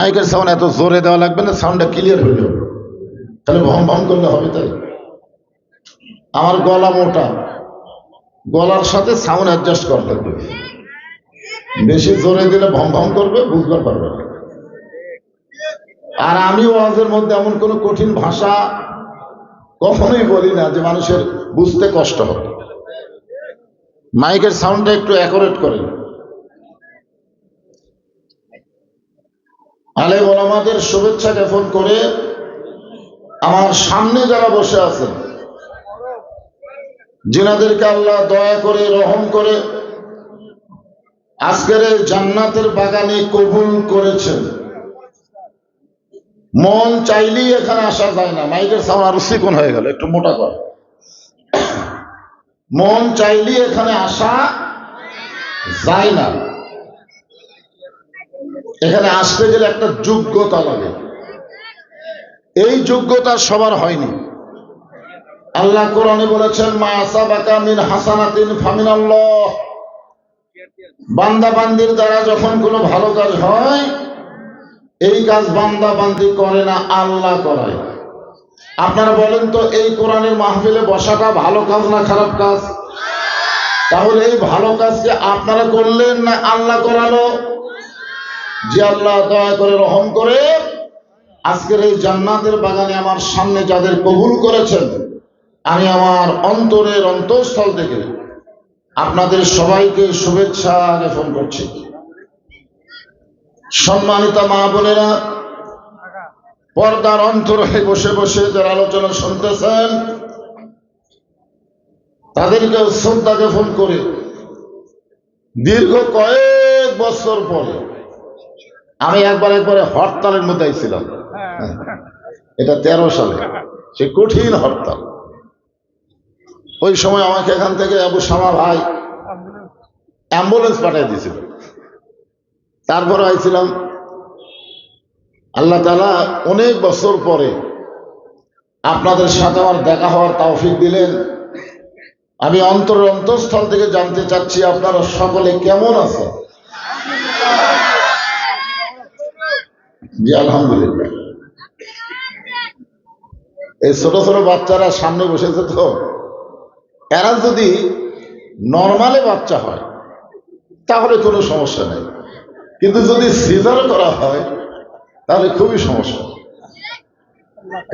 মাইকের সাউন্ড এত জোরে দেওয়া লাগবে না, সাউন্ডটা ক্লিয়ার হইল, তাহলে ভম ভম করলে হবে। তাই আমার গলা মোটা, গলার সাথে সাউন্ড অ্যাডজাস্ট করা লাগবে। বেশি জোরে দিলে ভম ভম করবে, বুঝতে পারবে না। আর আমি ওয়াজের মধ্যে এমন কোনো কঠিন ভাষা কখনোই বলি না যে মানুষের বুঝতে কষ্ট হবে। মাইকের সাউন্ডটা একটু অ্যাকুরেট করেন। আলেম ওলামাদের শুভেচ্ছা জ্ঞাপন করে আমার সামনে যারা বসে আছেন, যিনাদেরকে আল্লাহ দয়া করে রহম করে আজকের এই জান্নাতের বাগানে কবুল করেছেন, মন চাইলেই এখানে আসা যায় না। মাইকের সাউন্ড আরো চিকন হয়ে গেল, একটু মোটা কর। মন চাইলেই এখানে আসা যায় না। এখানে আসতে গেলে একটা যোগ্যতা লাগে, এই যোগ্যতা সবার হয়নি। আল্লাহ কোরআনে বলেছেন, মা আসাবাকা মিন হাসানাতিন ফামিনাল্লাহ। বান্দা বান্দির দ্বারা যখন কোনো ভালো কাজ হয়, এই কাজ বান্দা বান্দি করে না, আল্লাহ করায়। আপনারা বলেন তো, এই কোরআনের মাহফিলে বসাটা ভালো কাজ না খারাপ কাজ? তাহলে এই ভালো কাজকে আপনারা করলেন না আল্লাহ করালো? যে আল্লাহ দয়া করে রহম করে আজকের এই জান্নাতের বাগানে আমার সামনে যাদের কবুল করেছেন, আমি আমার অন্তরের অন্তঃস্থল থেকে আপনাদের সবাইকে শুভেচ্ছা জ্ঞাপন করছি। সম্মানিতা মা বোনেরা, পর্দার অন্তরে বসে বসে যারা আলোচনা শুনতেছেন, তাদেরকে শ্রদ্ধা জ্ঞাপন করে দীর্ঘ কয়েক বছর পরে আমি একবারে হরতালের মধ্যে আইছিলাম। এটা 13 সালে, সে কঠিন হরতাল। ওই সময় আমাকে এখান থেকে আবু শামা ভাই অ্যাম্বুলেন্স পাঠিয়ে দিয়েছিল। তারপরে আইছিলাম। আল্লাহ তাআলা অনেক বছর পরে আপনাদের সাথে আমার দেখা হওয়ার তৌফিক দিলেন। আমি অন্তরের অন্তঃস্থল থেকে জানতে চাচ্ছি, আপনারা সকলে কেমন আছেন? জি আলহামদুলিল্লাহ। এই ছোট ছোট বাচ্চারা সামনে বসেছে, তো এরা যদি নর্মালে বাচ্চা হয় তাহলে কোনো সমস্যা নেই, কিন্তু যদি সিজার করা হয় তাহলে খুবই সমস্যা।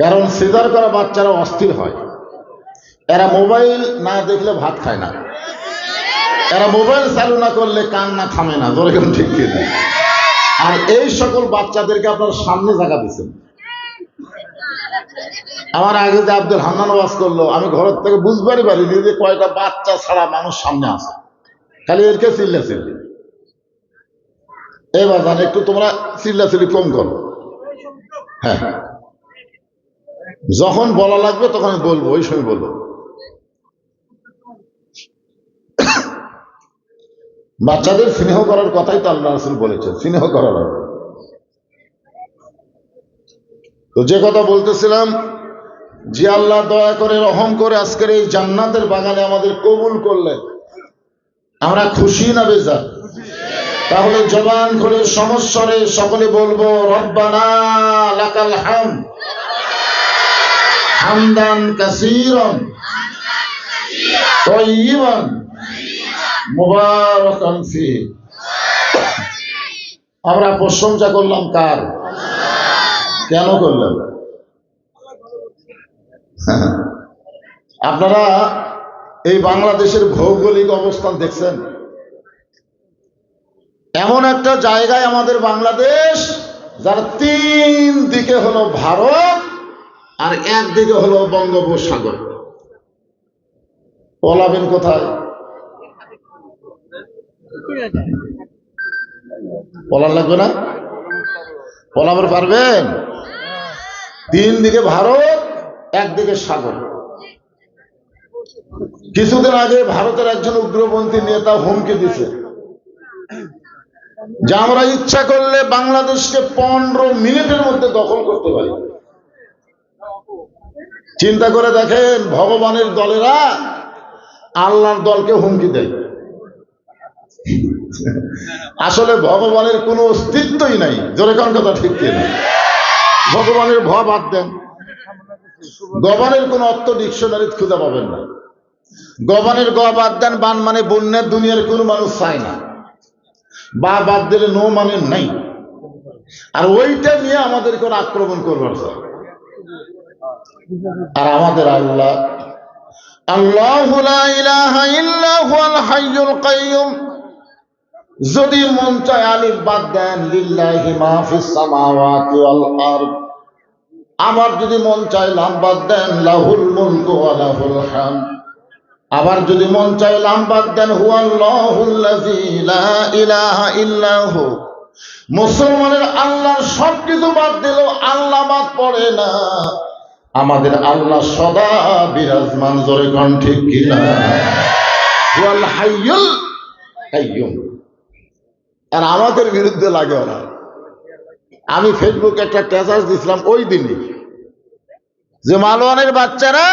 কারণ সিজার করা বাচ্চারা অস্থির হয়। এরা মোবাইল না দেখলে ভাত খায় না, এরা মোবাইল চালু না করলে কান্না থামে না। ধরে কেন ঠিক কিনা? আর এই সকল বাচ্চাদেরকে আপনার সামনে জায়গা দিচ্ছেন। আমার আগে যে আব্দুল হান্নান ওয়াজ করলো, আমি ঘরের থেকে বুঝবারই পারিনি যে কয়টা বাচ্চা ছাড়া মানুষ সামনে আছে, খালি এরকে চিল্লাচিল্লি। এবার জান একটু তোমরা চিল্লাচিল্লি কম করো। হ্যাঁ, যখন বলা লাগবে তখন আমি বলবো, ওই সময় বলবো। বাচ্চাদের স্নেহ করার কথাই তো আল্লাহ রাসূল বলেছেন, স্নেহ করার। তো যে কথা বলতেছিলাম, যে আল্লাহ দয়া করে রহম করে আজকের এই জান্নাতের বাগানে আমাদের কবুল করলেন, আমরা খুশি না বেজার? তাহলে জবান খুলে সমস্বরে সকলে বলবো, রব্বানা লাকাল হামদ হামদান কাসীরান তাইয়িবান মুবারাকান ফীহি। আমরা প্রশংসা করলাম কার? কেন করলাম? আপনারা এই বাংলাদেশের ভৌগোলিক অবস্থান দেখছেন? এমন একটা জায়গায় আমাদের বাংলাদেশ, যার 3 দিকে হলো ভারত আর একদিকে হলো বঙ্গোপসাগর। পলাবেন কোথায়? পলান লাগবে না? পলাবার পারবেন? 3 দিকে ভারত, একদিকে সাগর। কিছুদিন আগে ভারতের একজন উগ্রপন্থী নেতা হুমকি দিছে যে আমরা ইচ্ছা করলে বাংলাদেশকে 15 মিনিটের মধ্যে দখল করতে পারি। চিন্তা করে দেখেন, ভগবানের দলেরা আল্লাহর দলকে হুমকি দেয়। আসলে ভগবানের কোনো অস্তিত্বই নাই, জোরে কোন কথা ঠিক কিনা? ভগবানের ভ বাদ দেন, গবানের কোন অর্থ ডিকশনারি খুঁজে পাবেন না। গবানের গ বাদ দেন, বান মানে বন্যার দুনিয়ার কোনো মানুষ চায় না, বা বাদ দিলে নো মানে নাই। আর ওইটা নিয়ে আমাদের কোন আক্রমণ করবার চায়। আর আমাদের আল্লাহ, আল্লাহু লা ইলাহা ইল্লা হুয়াল হাইয়ুল কাইয়ুম, যদি মন চায় আলিফ বাদ দেন, লিল্লাহি মা ফিস সামাওয়াতি ওয়াল আরদ। আবার যদি মন চায় লাম বাদ দেন, লাহুল মুলকু ওয়া লাহুল হামদ। আবার যদি মন চায় লাম বাদ দেন, হুয়াল্লাহুল্লাযী লা ইলাহা ইল্লা হু। মুসলমানের আল্লাহর সবকিছু বাদ দিলেও আল্লাহ বাদ পড়ে না। আমাদের আল্লাহ সদা বিরাজমান, জোরে কোন ঠিক কিনা? হুয়াল হাইয়ুল কাইয়ুম। আর আমাদের বিরুদ্ধে লাগে ওরা। আমি ফেসবুকে একটা স্ট্যাটাস দিছিলাম ওই দিনই, যে মালওয়ানের বাচ্চারা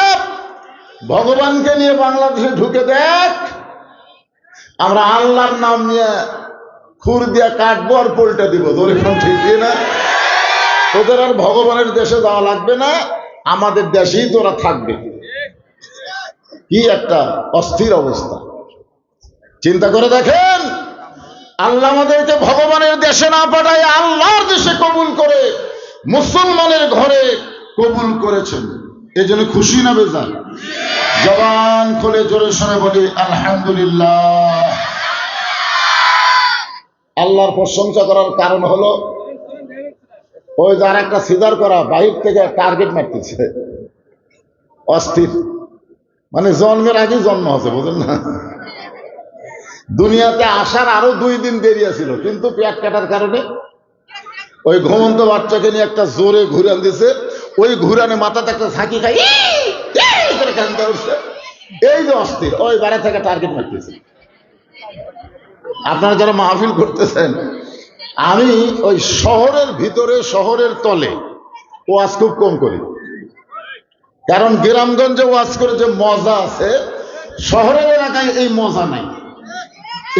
ভগবানকে নিয়ে বাংলাদেশে ঢুকে দেখ, আমরা আল্লাহর নাম নিয়ে খুর দিয়া কাটবো আর পোলটা দিব, জোরে কোন ঠিক কিনা? তোদের আর ভগবানের দেশে যাওয়া লাগবে না, আমাদের দেশেই তোরা থাকবে। কি একটা অস্থির অবস্থা, চিন্তা করে দেখেন। আল্লাহ আমাদেরকে ভগবানের দেশে না পাঠায় আল্লাহর দেশে কবুল করে মুসলমানের ঘরে কবুল করেছেন। এই জন্য খুশি না বেজার? জবান খুলে জোরে শুনে বলি আলহামদুলিল্লাহ। আল্লাহর প্রশংসা করার কারণ হলো, ওই যার একটা সিজার করা বাহির থেকে টার্গেট মারতেছে, অস্থির, মানে জন্মের আগে জন্ম আছে, বুঝলেন না? দুনিয়াতে আসার আরো 2 দিন দেরি আছিল, কিন্তু পেট কাটার কারণে ওই ঘুমন্ত বাচ্চাকে নিয়ে একটা জোরে ঘুরান দিছে, ওই ঘুরানে মাথাতে একটা ঝাঁকি খাই করে কান্দা উঠছে। এই যে অস্থির, ওই বাড়ি থেকে টার্গেট মারতেছে। আপনারা যারা মাহফিল করতেছেন, আমি ওই শহরের ভিতরে শহরের তলে ওয়াজ খুব কম করি, কারণ গ্রামগঞ্জে ওয়াজ করে যে মজা আছে, শহরের এলাকায় এই মজা নাই,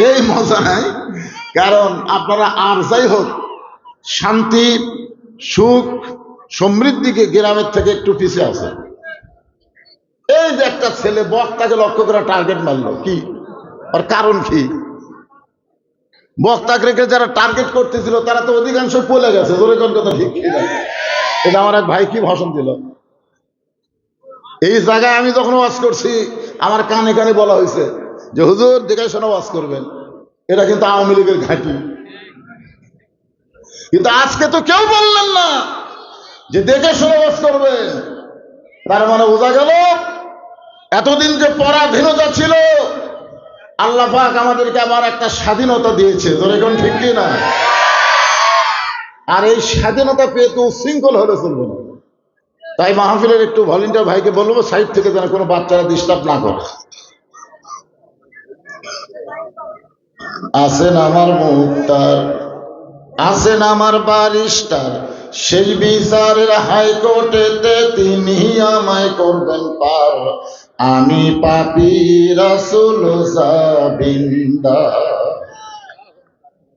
এই মজা নাই। কারণ আপনারা আর যাই হোক শান্তি সুখ সমৃদ্ধিকে গ্রামের থেকে একটু পিছিয়ে আছে। এই যে একটা ছেলে বক্তাকে লক্ষ্য করে টার্গেট মারলো, কি আর কারণ কি? বক্তাকে রেখে যারা টার্গেট করতেছিল তারা তো অধিকাংশ পলে গেছে, জোরে কোন কথা ঠিক কিনা? এটা আমার এক ভাই কি ভাষণ দিল, এই জায়গায় আমি যখন ওয়াজ করছি আমার কানে কানে বলা হয়েছে যে হুজুর দেখে শোনা ওয়াজ করবেন, এটা কিন্তু আওয়ামী লীগের ঘাঁটি। কিন্তু আজকে তো কেউ বললেন না যে দেখে শোনা ওয়াজ করবেন। তার মানে বোঝা গেল এতদিন যে পরাধীনতা ছিল, আল্লাহ পাক আমাদেরকে আবার একটা স্বাধীনতা দিয়েছে, জোরে কোন ঠিক কিনা? আর এই স্বাধীনতা পেয়ে তো উশৃঙ্খল হলে চলবে না। তাই মাহফিলের একটু ভলেন্টিয়ার ভাইকে বলবো সাইড থেকে যেন কোনো বাচ্চারা ডিস্টার্ব না করে। আছেন আমার মুক্তার, আছেন আমার বারিস্টার, সেই বিচারের হাইকোর্টেতে তিনি আমায় করবেন পার। আমি পাপী রাসূল জাবিন্দার।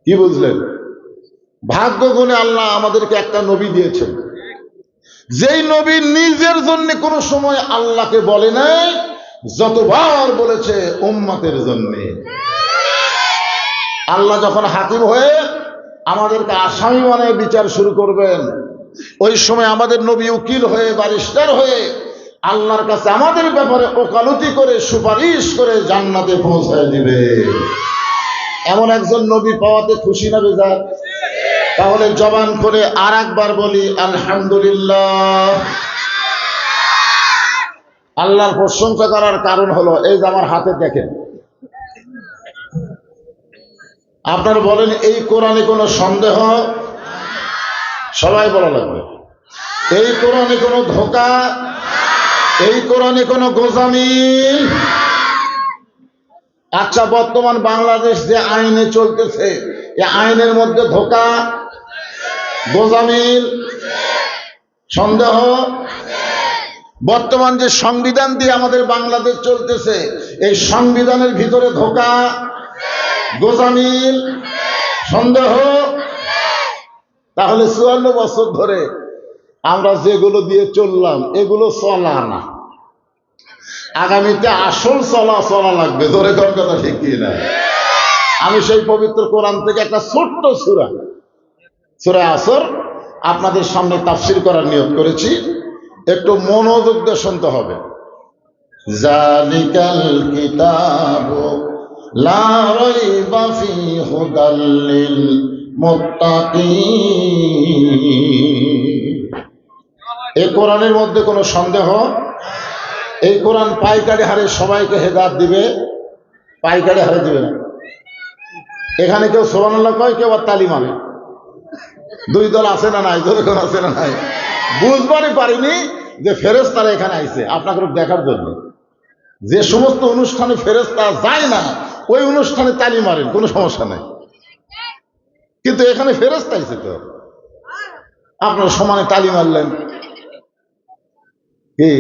কি বুঝলেন? ভাগ্য গুণে আল্লাহ আমাদেরকে একটা নবী দিয়েছেন, যেই নবী নিজের জন্য কোনো সময় আল্লাহকে বলে নাই, যতবার বলেছে উম্মতের জন্য। আল্লাহ যখন হাকিম হয়ে আমাদেরকে আসামি বানায় বিচার শুরু করবেন, ওই সময় আমাদের নবী উকিল হয়ে ব্যারিস্টার হয়ে আল্লাহর কাছে আমাদের ব্যাপারে ওকালতি করে সুপারিশ করে জান্নাতে পৌঁছায় দিবে। এমন একজন নবী পাওয়াতে খুশি না বেজার? তাহলে জবান করে আর একবার বলি আলহামদুলিল্লাহ। আল্লাহর প্রশংসা করার কারণ হলো এই যে আমার হাতে দেখেন, আপনারা বলেন এই কোরআনে কোনো সন্দেহ? সবাই বলা লাগবে। এই কোরআনে কোনো ধোঁকা? এই কোরআনে কোনো গোজামি? আচ্ছা, বর্তমান বাংলাদেশ যে আইনে চলতেছে, এই আইনের মধ্যে ধোঁকা, গোজামিল, সন্দেহ? বর্তমান যে সংবিধান দিয়ে আমাদের বাংলাদেশ চলতেছে, এই সংবিধানের ভিতরে ধোঁকা, গোজামিল, সন্দেহ। তাহলে 54 বছর ধরে আমরা যেগুলো দিয়ে চললাম এগুলো চলা না, আগামীতে আসল চলা লাগবে। ধরে কোন কথা ঠিক কি না? আমি সেই পবিত্র কোরআন থেকে একটা ছোট্ট সূরা আসর আপনাদের সামনে তাফসীর করার নিয়ত করেছি, একটু মনোযোগ দিয়ে শুনতে হবে। জালিকাল কিতাবু লা রাইবা ফীহি হুদাল লিল মুত্তাকিন। এই কোরআনের মধ্যে কোনো সন্দেহ? এই কোরআন পাইকারি হারে সবাইকে হেদায়েত দিবে, পাইকারি হারে দিবে না। এখানে কেউ সুবহানাল্লাহ কয়, কেউ আর তালি মারে। দুই দল আছে না নাই? যখন আছে না নাই? বুঝবারই পারিনি যে ফেরেশতারা এখানে আইছে আপনাকে দেখার জন্য। যে সমস্ত অনুষ্ঠানে ফেরেশতা যায় না ওই অনুষ্ঠানে তালি মারেন, কোনো সমস্যা নাই, কিন্তু এখানে ফেরেশতা আইছে তো আপনারা সমানে তালি মারলেন কি?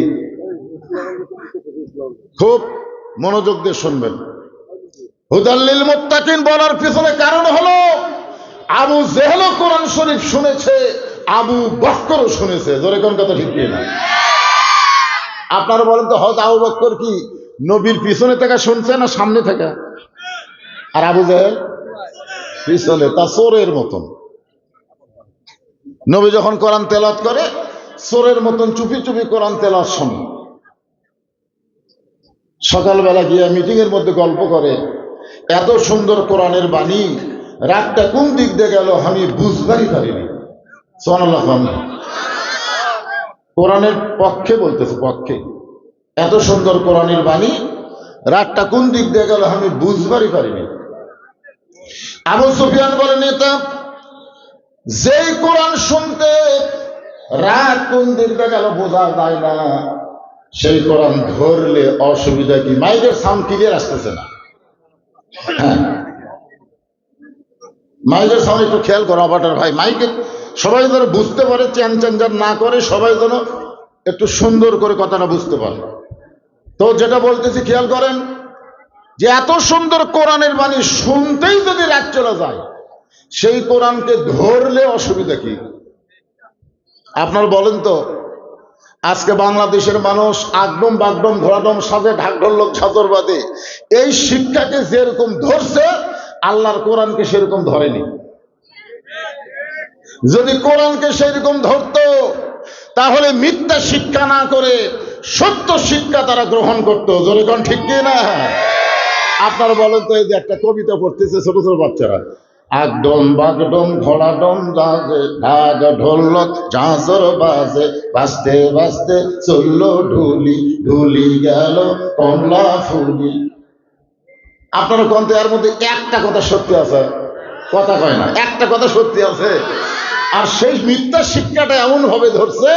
খুব মনোযোগ দিয়ে শুনবেন। হুদাল লিল মুত্তাকিন বলার পিছনে কারণ হলো আবু জেহেলও কোরআন শরীফ শুনেছে, আবু বকরও শুনেছে। জোরে কোন কথা ঠিক না? আপনারা বলেন তো, হযরত আবু বকর কি নবীর পিছনে থেকে শুনছে না সামনে থেকে? আর আবু জেহেল পিছনে, তা চোরের মতন। নবী যখন কোরআন তেলাওয়াত করে চোরের মতন চুপি চুপি কোরআন তেলাওয়াত শোনে। সকালবেলা গিয়ে মিটিং এর মধ্যে গল্প করে, এত সুন্দর কোরআনের বাণী, রাতটা কোন দিক দিয়ে গেল আমি বুঝবারই পারিনি। সুবহানাল্লাহ। কোরআনের পক্ষে বলতেছে, পক্ষে। এত সুন্দর কোরআনের বাণী, রাতটা কোন দিক দিয়ে গেল আমি বুঝবারই পারিনি। আবু সুফিয়ান বলে, নেতা যেই কোরআন শুনতে রাত কোন দিক দিয়ে গেল বোঝা যায় না, সেই কোরআন ধরলে অসুবিধা কি? মাইকের সাউন্ড ক্লিয়ার আসতেছে না। হ্যাঁ, মাইকের সাউন্ড একটু খেয়াল করো অপারেটর ভাই। মাইকে সবাই যেন বুঝতে পারে, চ্যান চ্যান না করে, সবাই যেন একটু সুন্দর করে কথাটা বুঝতে পারে। তো যেটা বলতেছি খেয়াল করেন, যে এত সুন্দর কোরআনের বাণী শুনতেই যদি রাত চলে যায়, সেই কোরআনকে ধরলে অসুবিধা কি? আপনার বলেন তো, আজকে বাংলাদেশের মানুষ আগডম বাগডম ঘোড়াডম সাজে ঢাকঢোলক ঝাঁঝর বাদে এই শিক্ষাকে যেরকম ধরছে, আল্লাহর কোরআনকে সেরকম ধরেনি। যদি কোরআনকে সেরকম ধরতো তাহলে মিথ্যা শিক্ষা না করে সত্য শিক্ষা তারা গ্রহণ করতো। জোরে কোন ঠিক কি না? আপনারা বলেন তো, এই যে একটা কবিতা পড়তেছে ছোট ছোট বাচ্চারা, আগডম বাগডম ঘোড়াডম বাজে, ঢাক ঢোলক ঝাঁঝর বাজে, বাজতে বাজতে চললো ঢুলি, ঢুলি গেল কমলা ফুলি। আপনারা কোনতে এর মধ্যে একটা কথা সত্যি আছে? কথা কয় না, একটা কথা সত্যি আছে। আর সেই মিথ্যা শিক্ষাটা এমন ভাবে ধরছে,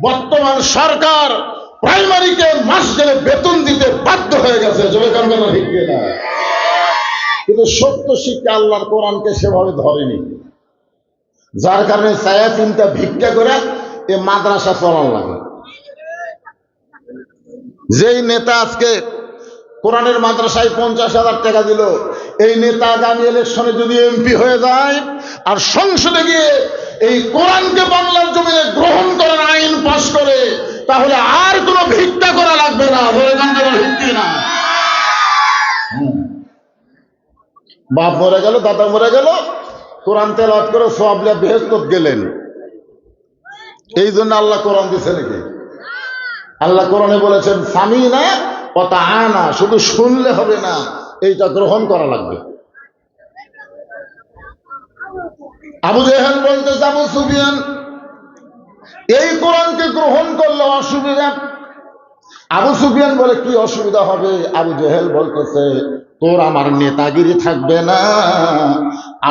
বর্তমান সরকার প্রাইমারিকে মাস গেলে বেতন দিতে বাধ্য হয়ে গেছে। জোরে কোন কথা ঠিক না? কিন্তু সত্য শিক্ষা আল্লাহর কোরআনকে সেভাবে ধরেনি, যার কারণে ছায়া চিন্তা ভিক্ষা করে এ মাদ্রাসা চলার লাগে। যেই নেতা আজকে কোরআনের মাদ্রাসায় 50,000 টাকা দিল, এই নেতা আগামী ইলেকশনে যদি এমপি হয়ে যায় আর সংসদে গিয়ে এই কোরআনকে বাংলার জমিনে গ্রহণ করার আইন পাশ করে, তাহলে আর কোনো ভিক্ষা করা লাগবে না। না, বাপ মরে গেল, দাদা মরে গেল, কোরআন তেলাওয়াত করে সওয়াব লিয়ে বেহেশত গেলেন। এই জন্য আল্লাহ কোরআন দিছে নাকি? আল্লাহ কোরআনে বলেছেন সামিনা ওয়া তাআনা, শুধু শুনলে হবে না, এইটা গ্রহণ করা লাগবে। আবু জেহেল বলতেছে, আবু সুফিয়ান এই কোরআনকে গ্রহণ করলে অসুবিধা। আবু সুফিয়ান বলে, কি অসুবিধা হবে? আবু জেহেল বলতেছে, তোর আমার নেতাগিরি থাকবে না,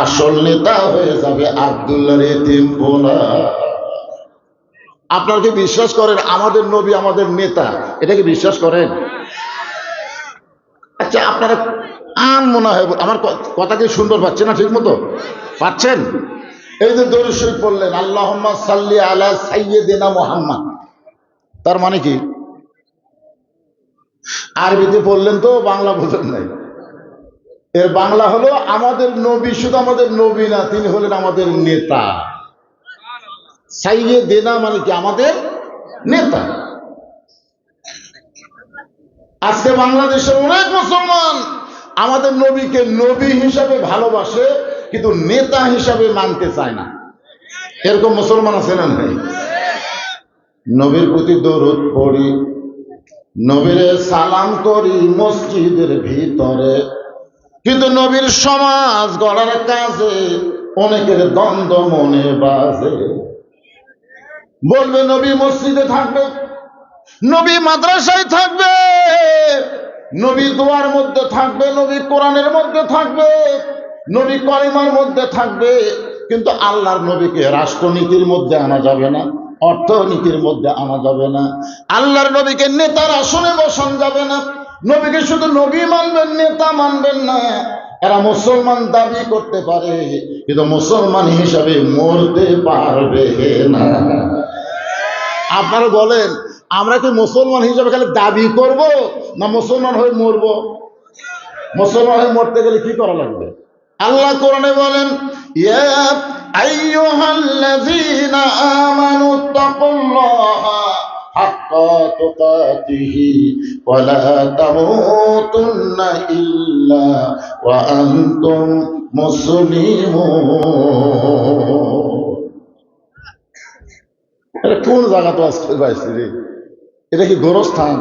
আসল নেতা হয়ে যাবে আব্দুল্লাহর এতিম পোলা। আপনারা কি বিশ্বাস করেন আমাদের নবী আমাদের নেতা? এটা কি বিশ্বাস করেন? আচ্ছা, আপনারা মনে হয় আমার কথা কি সুন্দর পাচ্ছেন না? ঠিক মতো পাচ্ছেন? এই যে দরুদ শরীফ পড়লেন, আল্লাহুম্মা সাল্লি আলা সাইয়্যিদিনা মুহাম্মদ, তার মানে কি? আরবিতে পড়লেন তো, বাংলা বোঝেন নাই। এর বাংলা হলো আমাদের নবী শুধু আমাদের নবী না, তিনি হলেন আমাদের নেতা। সাইয়েদেনা মানে কি? আমাদের নেতা। আজকে বাংলাদেশের অনেক মুসলমান আমাদের নবীকে নবী হিসাবে ভালোবাসে, কিন্তু নেতা হিসাবে মানতে চায় না। এরকম মুসলমান আছে না নাই? নবীর প্রতি দরুদ পড়ি, নবীরে সালাম করি মসজিদের ভিতরে, কিন্তু নবীর সমাজ গড়ার কাজে অনেকের দ্বন্দ্ব মনে বাজে। বলবে নবী মসজিদে থাকবে, নবী মাদ্রাসায় থাকবে, নবী দোয়ার মধ্যে থাকবে, নবী কোরআনের মধ্যে থাকবে, নবী কলিমার মধ্যে থাকবে, কিন্তু আল্লাহর নবীকে রাষ্ট্রনীতির মধ্যে আনা যাবে না, অর্থনীতির মধ্যে আনা যাবে না, আল্লাহর নবীকে নেতার আসনে বসানো যাবে না। নবীকে শুধু নবী মানবেন, নেতা মানবেন না। এরা মুসলমান দাবি করতে পারে, কিন্তু মুসলমান হিসাবে মরতে পারবে না। আপনারা বলেন, আমরা কি মুসলমান হিসাবে খালি দাবি করব, না মুসলমান হয়ে মরব? মুসলমান হয়ে মরতে গেলে কি করা লাগবে? আল্লাহ কোরআনে বলেন, ইয়া আইয়ুহাল্লাযীনা আমানু তাকুল্লাহা হাক্কা তুকাতিহি ওয়া লা তামুতুন্না ইল্লা ওয়া আনতুম মুসলিমুন। এটা কোন জায়গা তো আজকে পাইছি রে? এটা কি গোরস্থান?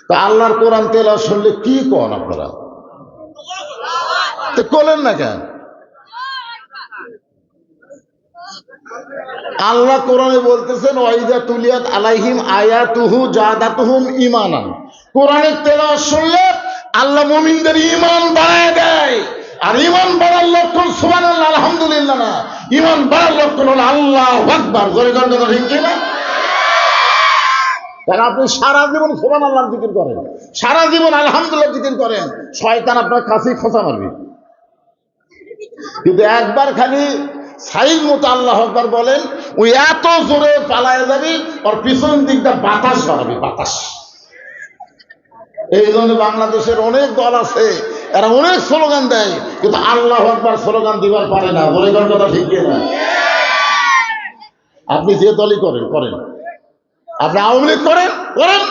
তা আল্লাহর কোরআন তেলাওয়াত শুনলে কি কন আপনারা? করলেন না কেন? আল্লাহ কোরআনে বলতেছেন, ওয়াইদা তুলিয়াত আলাইহিম আয়াতুহু জাদাতুহুম ঈমানান। কোরআনের তেলাওয়াত শুনলে আল্লাহ মুমিনদের ঈমান বাড়ায় দেয়। আর ঈমান বাড়ার লক্ষণ সুবহানাল্লাহ আলহামদুলিল্লাহ না, ঈমান বাড়ার লক্ষণ হলো আল্লাহু আকবার। জোরে জোরে কথা ঠিক কি না? কারণ আপনি সারা জীবন সুবহানাল্লাহ জিকির করেন, সারা জীবন আলহামদুলিল্লাহ জিকির করেন, শয়তান আপনার কাছেই খোঁচা মারবে। কিন্তু একবার খালি সাইজ মতো আল্লাহু আকবার বলেন, ওই এত জোরে পালায় যাবি, ওর পিছন দিকটা বাতাস বাড়াবে, বাতাস। এই জন্য বাংলাদেশের অনেক দল আছে, এরা অনেক স্লোগান দেয়, কিন্তু আল্লাহু আকবার স্লোগান দিবার পারে না। বলে কোন কথা ঠিক না? আপনি যে দলই করেন করেন, আপনি আওয়ামী লীগ করেন করেন,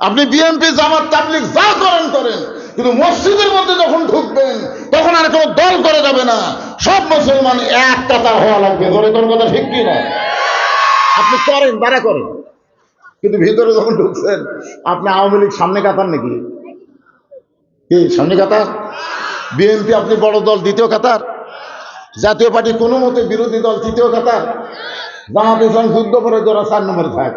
আপনি বিএনপি জামাত তাবলীগ যা করেন করেন, কিন্তু মসজিদের মধ্যে যখন ঢুকবেন তখন আর কোনো দল করে যাবে না, সব মুসলমান এক কাতার হওয়া লাগবে। ধরে কোন কথা ঠিক কি না? আপনি করেন, বাড়া করেন, কিন্তু ভিতরে যখন ঢুকছেন আপনি আওয়ামী লীগ সামনে কাতার নাকি? কি সামনে কাতার? বিএনপি আপনি বড় দল দ্বিতীয় কাতার, জাতীয় পার্টি কোনো মতে বিরোধী দল তৃতীয় কাতার, জামাত ইসলাম যুদ্ধ করে যারা 4 নম্বরে থাক।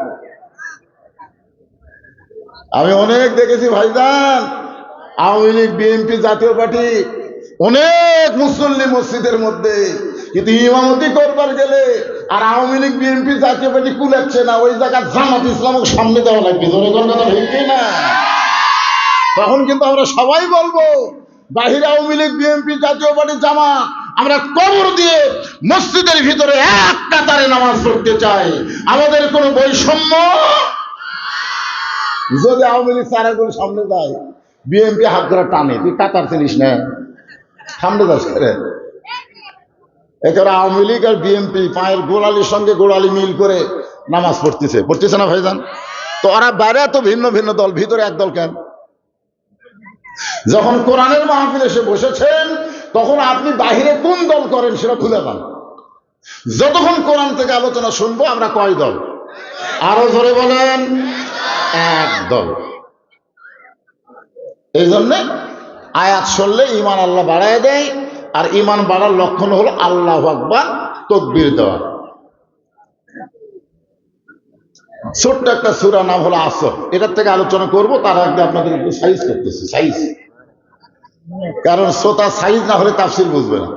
আমি অনেক দেখেছি ভাইজান, আওয়ামী লীগ বিএনপি জাতীয় পার্টি অনেক মুসল্লি মসজিদের মধ্যে, কিন্তু ইমামতি করবার গেলে আর আওয়ামী লীগ বিএনপি জাতীয় পার্টি কুলাচ্ছে না, ওই জায়গায় জামাত ইসলামকে সামনে দেওয়া লাগবে। জোরে কোন কথা ঠিক না? তখন কিন্তু আমরা সবাই বলবো, বাহিরে আওয়ামী লীগ বিএনপি জাতীয় পার্টি জামাত, আমরা কবর দিয়ে মসজিদের ভিতরে এক কাতারে নামাজ পড়তে চাই। আমাদের কোনো বৈষম্য। যদি আওয়ামী লীগ সারা করে সামনে যায়, বিএনপি হাত ধরে টানে, তুই কাতার চিনিস না, সামনে যাস করে। এছাড়া আওয়ামী লীগ আর বিএনপি পায়ের গোড়ালির সঙ্গে গোড়ালি মিল করে নামাজ পড়তেছে না ভাইজান? তো ওরা বাইরে তো ভিন্ন ভিন্ন দল, ভিতরে এক দল কেন? যখন কোরআনের মাহফিল এসে বসেছেন, তখন আপনি বাহিরে কোন দল করেন সেটা খুলে পান। যতক্ষণ কোরআন থেকে আলোচনা শুনবো আমরা কয় দল? আরো জোরে বলেন, এক দল। এই জন্য আয়াত শুনলে ঈমান আল্লাহ বাড়ায় দেয়, আর ঈমান বাড়ার লক্ষণ হলো আল্লাহু আকবার, তাকবীর দেওয়া। ছোট্ট একটা সূরা নাম হলো আসর, এটার থেকে আলোচনা করব, তার আগে আপনাদের একটু সাইজ করতেছি, সাইজ। কারণ শ্রোতা সাইজ না হলে তাফসীর বুঝবে না।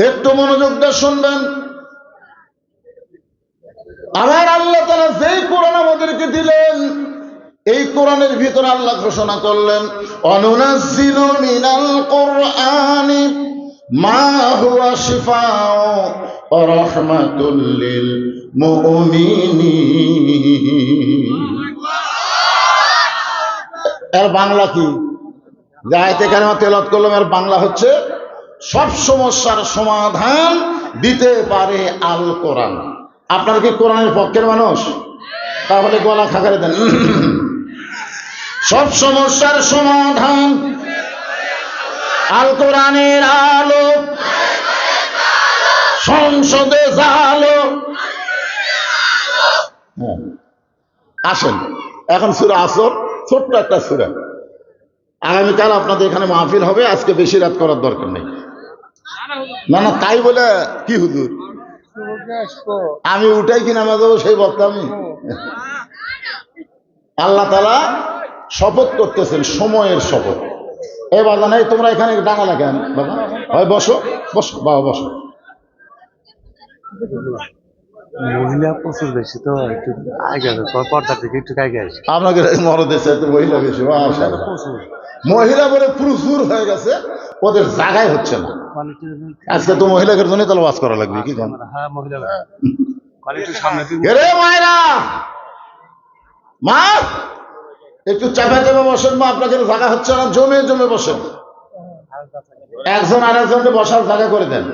একটু মনোযোগ দিয়ে শুনবেন। আমার আল্লাহ তাআলা যেই কোরআন আমাদেরকে দিলেন, এই কোরআনের ভিতরে আল্লাহ ঘোষণা করলেন, অনুনাজ্জিলু মিনাল কুরআনি মা হুয়া শিফাউ ওয়া রাহমাতুল লিল মুমিনিন। এর বাংলা কি? যে আয়াতে কারিমা তেলাওয়াত করলাম আর বাংলা হচ্ছে সব সমস্যার সমাধান দিতে পারে আল কোরআন। আপনারা কি কোরআনের পক্ষের মানুষ? তাহলে গলা খাকারে দেন। সব সমস্যার সমাধান আল কোরআনের আলো, সংসদে জালো। আসেন এখন সূরা আসর, ছোট্ট একটা সূরা। আগামীকাল আপনাদের এখানে মাহফিল হবে, আজকে বেশি রাত করার দরকার নেই। না না তাই বলে কি হুজুর আমি উঠাই কি নামাজ দেবো সেই বক্তা আমি? আল্লাহ তাআলা শপথ করতেছেন, সময়ের শপথ। এ বাবা নাই তোমরা এখানে ডাঙা লাগেন বাবা, হয় বসো বসো বাবা বসো। মহিলা প্রচুর বেশি তো একটু আগে পর্দার দিকে একটু আগে আসে। আপনাকে মরদের চাইতে মহিলা বেশি, প্রচুর মহিলা বলে প্রচুর হয়ে গেছে, ওদের জায়গায় হচ্ছে না। আজকে তো মহিলাদের জন্য তাহলে ওয়াজ করা লাগবে কি জান? হ্যাঁ মহিলা সামনে রে মায়েরা, মা একটু চাপা চাপা বসেন মা, আপনাদের জায়গা হচ্ছে না, জমে জমে বসেন, একজন আর একজনকে বসার জায়গা করে দেন।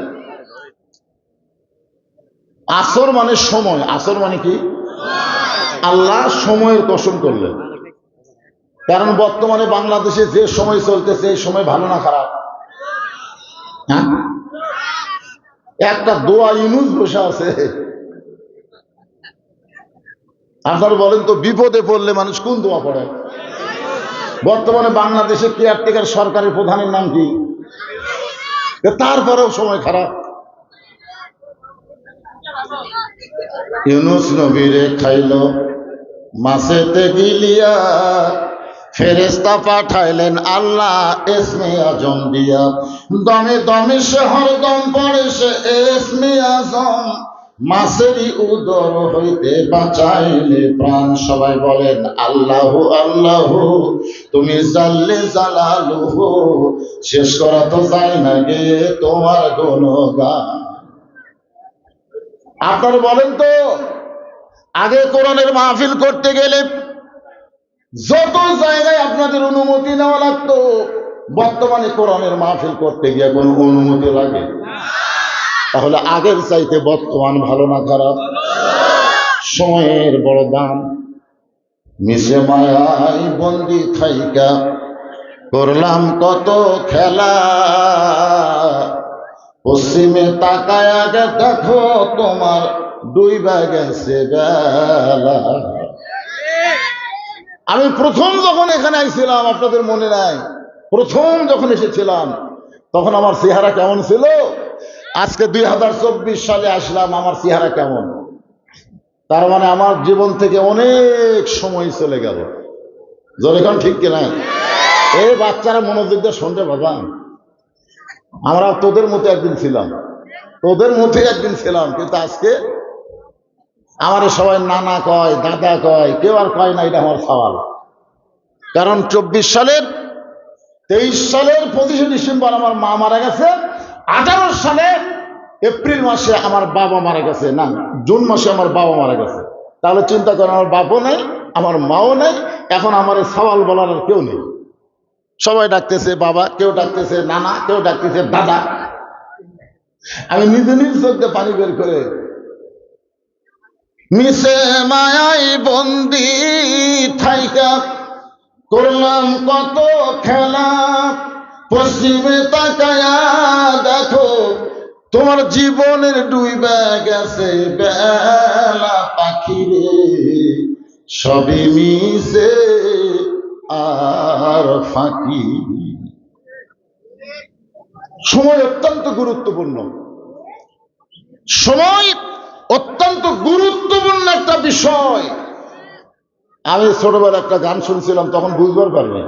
আসর মানে সময়, আসর মানে কি? আল্লাহ সময়ের কসম করলেন, কারণ বর্তমানে বাংলাদেশে যে সময় চলতেছে এই সময় ভালো না খারাপ? হ্যাঁ, একটা দোয়া ইউনুস বসে আছে। আপনারা বলেন তো বিপদে পড়লে মানুষ কোন দোয়া পড়ে? বর্তমানে বাংলাদেশে কেয়ারটেকার সরকারের প্রধানের নাম কি? তারপরেও সময় খারাপ। ইউনুস নবীরে খাইল মাছেতে গিলিয়া, ফেরেশতা পাঠাইলেন আল্লাহ ইসমে আজম দিয়া, দমে দমে সে হরদম পড়ে সে ইসমে আজম, মাছেরই উদর হইতে বাঁচাইলে প্রাণ। সবাই বলেন আল্লাহু আল্লাহু, তুমি জাল্লে জালালুহু, শেষ করা তো যায় না গে তোমার গুণগান। আপনারা বলেন তো আগে কোরআনের মাহফিল করতে গেলে যত জায়গায় আপনাদের অনুমতি নেওয়া লাগতো, বর্তমানে কোরআনের মাহফিল করতে গিয়ে কোনো অনুমতি লাগে? তাহলে আগের চাইতে বর্তমান ভালো না খারাপ? সময়ের বড় দাম। মিশে মায়াই বন্দি থাইকা করলাম কত খেলা, পশ্চিমে তাকায় আগে দেখো তোমার ডুইবা গেছে বেলা। আমি প্রথম যখন এখানে আইছিলাম, আপনাদের মনে নাই? প্রথম যখন এসেছিলাম তখন আমার চেহারা কেমন ছিল? আজকে 2024 সালে আসলাম, আমার চেহারা কেমন? তার মানে আমার জীবন থেকে অনেক সময় চলে গেল। যখন ঠিক কিনা? এই বাচ্চারা মনোযোগ দিয়ে শুনতে বাবা, আমরা তোদের মতো একদিন ছিলাম, তোদের মতো একদিন ছিলাম, কিন্তু আজকে আমার সবাই নানা কয়, দাদা কয়, কেউ আর কয় না এটা আমার সওয়াল। কারণ 24 সালের 23 সালের 25শে ডিসেম্বর আমার মা মারা গেছে, 18 সালের এপ্রিল মাসে আমার বাবা মারা গেছে, না জুন মাসে আমার বাবা মারা গেছে। তাহলে চিন্তা করেন, আমার বাপও নাই, আমার মাও নাই, এখন আমার সওয়াল বলার আর কেউ নেই। সবাই ডাকতেছে বাবা, কেউ ডাকতেছে নানা, কেউ ডাকতেছে দাদা। আমি নিজে নিজ চোখে পানি বের করে মিশে মায়াই বন্দি থাইকা করলাম কত খেলা, পশ্চিমে তাকায়া দেখো তোমার জীবনের ডুইবা গেছে বেলা। পাখিরে সবই মিশে আর ফাঁকি। সময় অত্যন্ত গুরুত্বপূর্ণ, সময় অত্যন্ত গুরুত্বপূর্ণ একটা বিষয়। আমি ছোটবেলা একটা গান শুনছিলাম, তখন বুঝবার পারিনি।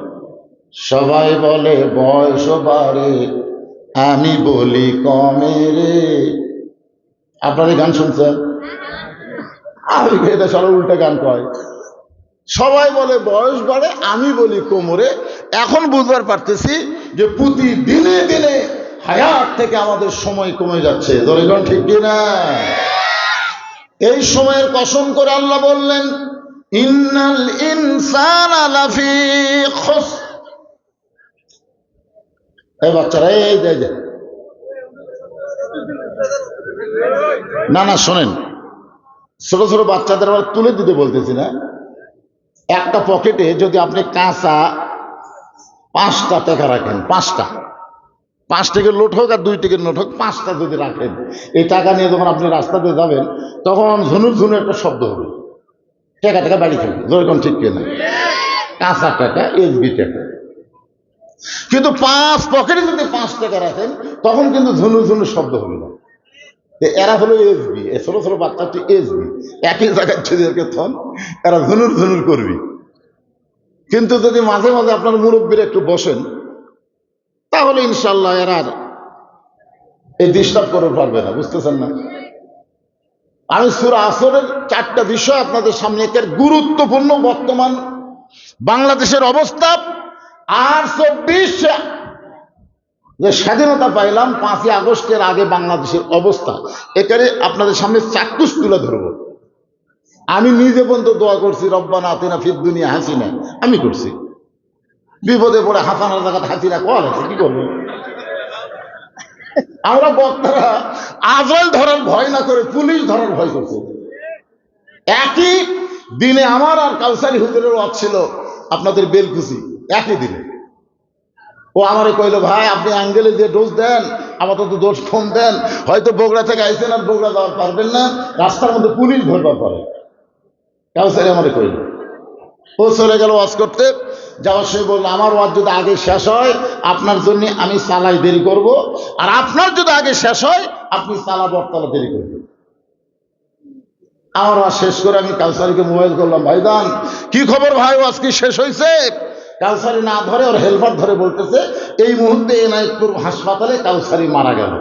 সবাই বলে বয়স বাড়ে, আমি বলি কমে রে। আপনারা গান শুনছেন? আমি এটা সব উল্টা গান কয়। সবাই বলে বয়স বাড়ে, আমি বলি কোমরে। এখন বুঝবার পারতেছি যে প্রতিদিনে দিনে হায়াত থেকে আমাদের সময় কমে যাচ্ছে। ধরেন ঠিক কিনা? এই সময়ের কসম করে আল্লাহ বললেন ইন্নাল ইনসানা লাফি খুসর, এই বাচ্চারা এই যে না না শোনেন, ছোট ছোট বাচ্চাদের আবার তুলে দিতে বলতেছি না। একটা পকেটে যদি আপনি কাঁচা 5টা টাকা রাখেন, 5 টাকার নোট হোক আর 2 টাকার নোট হোক, 5টা যদি রাখেন, এই টাকা নিয়ে যখন আপনি রাস্তাতে যাবেন তখন ঝুনুর ঝুনুর একটা শব্দ হবে, টাকা টাকা বাড়ি থাকবে, যেরকম ঠিক কিনা? কাঁচা টাকা, এসবি টাকা। কিন্তু 5 পকেটে যদি 5 টাকা রাখেন তখন কিন্তু ঝুনুর ঝুনুর শব্দ হবে না। এরা হলো এসবি, ছোট ছোট বাচ্চাটি এসবি, একই জায়গায় ছেলেদেরকে থন, এরা ঝুনুর ঝুনুর করবি। কিন্তু যদি মাঝে মাঝে আপনার মুরব্বীরা একটু বসেন তাহলে ইনশাল্লাহ এরা আর এই ডিস্টার্ব করে পারবে না, বুঝতেছেন না? আমি সূরা আসরের 4টা বিষয় আপনাদের সামনে, এর গুরুত্বপূর্ণ বর্তমান বাংলাদেশের অবস্থা, আর 24 যে স্বাধীনতা পাইলাম 5ই আগস্টের আগে বাংলাদেশের অবস্থা, এখানে আপনাদের সামনে চাক্ষুষ তুলে ধরবো। আমি নিজে পর্যন্ত দোয়া করছি, রব্বানা আতিনা ফিদ দুনিয়া হাসিনা, আমি করছি। বিপদে পড়ে হাসানার জায়গায় হাসিনা কল আছে, কি করবো? আমরা বক্তারা আজরাইল ধরার ভয় না করে পুলিশ ধরার ভয় করছে। একই দিনে আমার আর কাউসারি হুজুরের ওয়াজ ছিল আপনাদের বেলকুচি, একই দিনে। ও আমারে কইলো, ভাই আপনি অ্যাঙ্গেলে যে ডোজ দেন আপাতত ডোজ কম দেন, হয়তো বগুড়া থেকে আইসেন আর বগুড়া যাওয়ার পারবেন না, রাস্তার মধ্যে পুলিশ ধরবার পরে। কাউসারি আমারে কইলো, ও চলে গেল ওয়াজ করতে। যাওয়ার সময় বললো, আমার ওয়াজ যদি আগে শেষ হয় আপনার জন্য আমি চালাই দেরি করব, আর আপনার যদি আগে শেষ হয় আপনি চালা বটতলা দেরি করবেন। আমার ওয়াজ শেষ করে আমি কাউসারিকে মোবাইল করলাম, ভাইজান কি খবর ভাই, ওয়াজ কি শেষ হয়েছে? কাউসারি না ধরে ওর হেল্পার ধরে বলতেছে, এই মুহূর্তে এনায়েতপুর হাসপাতালে কাউসারি মারা গেল।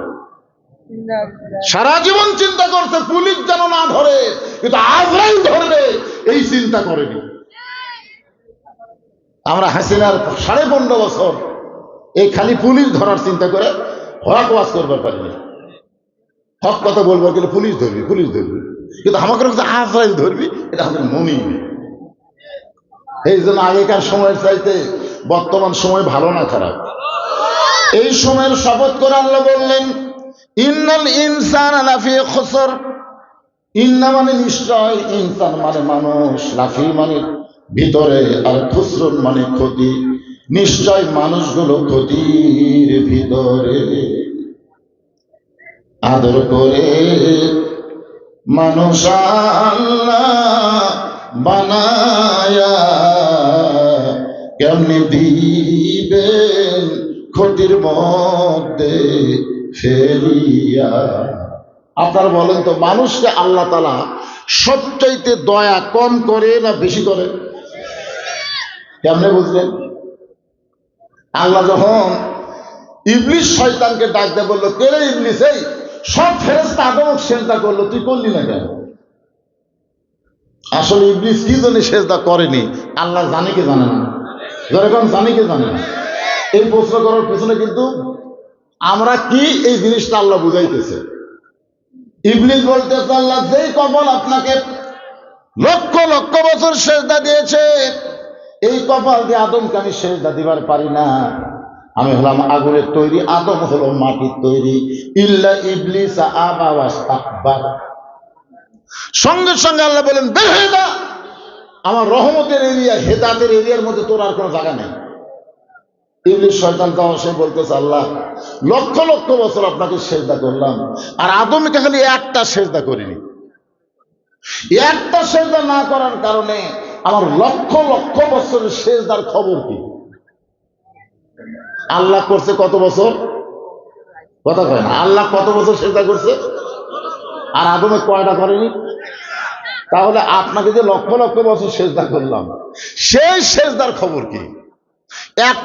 সারা জীবন চিন্তা করছে পুলিশ যেন না ধরে, কিন্তু আজরাইল ধরবে এই চিন্তা করেনি। আমরা হাসিনার 15.5 বছর এই খালি পুলিশ ধরার চিন্তা করে হক ওয়াজ করবার পারিনি। হক কথা বলবার গেলে পুলিশ ধরবি, পুলিশ ধরবি, কিন্তু আমাকে আজরাইল ধরবি, এটা আমাদের মনেই নেই। এই জন্য আগেকার সময়ের চাইতে বর্তমান সময় ভালো না খারাপ? এই সময়ের শপথ করে আল্লাহ বললেন, ইন্নাল ইনসানা লাফি খুসর, ইন্না মানে নিশ্চয়, ইনসান মানে মানুষ, লাফি মানে ভিতরে, আর খুসরুন মানে ক্ষতি, নিশ্চয় মানুষগুলো ক্ষতির ভিতরে। আদর করে মানুষ আল্লাহ বানায়া কেমনে দিবেন ক্ষতির মধ্যে ফেলিয়া। আপনারা বলেন তো, মানুষকে আল্লাহ তাআলা সবচাইতে দয়া কম করে না বেশি করে? কেমনে বুঝলেন? আল্লাহ যখন ইবলিস শয়তানকে ডাক দিয়ে বললো, কে রে ইবলিস, এই সব ফেরেশতা আদমকে সেজদা করলো, তুই করলি না কেন? আসলে ইবলিস কি জন্য সেজদা করেনি আল্লাহ জানে কি জানে না? যেরকম জানে কি জানে না? এই প্রশ্ন করার পেছনে কিন্তু আমরা কি, এই জিনিসটা আল্লাহ বুঝাইতেছে। ইবলিস বলতেছে, আল্লাহ যেই কপাল আপনাকে লক্ষ লক্ষ বছর সেজদা দিয়েছে, এই কপাল দিয়ে আদমকে আমি সেজদা দিবার পারি না। আমি হলাম আগুনের তৈরি, আদম হলো মাটির তৈরি। ইল্লা ইবলিস আবা ওয়াস্তাকবার। সঙ্গে সঙ্গে আল্লাহ বলেন, বের হয়ে যা, আমার রহমতের এরিয়া, হেদায়েতের এরিয়ার মধ্যে তোর আর কোনো জায়গা নেই। ইবলিস শয়তান তাও সে বলতেছে, আল্লাহ লক্ষ লক্ষ বছর আপনাকে সেজদা করলাম, আর আদমকে খালি একটা সেজদা করিনি। একটা সেজদা না করার কারণে আমার লক্ষ লক্ষ বছরের সেজদার খবর কি? আল্লাহ করছে কত বছর? কথা কয় না। আল্লাহ কত বছর সেজদা করছে আর আদমে কয়টা করেনি? তাহলে আপনাকে যে লক্ষ লক্ষ বছর সেজদা করলাম, সেই সেজদার খবর কি? এক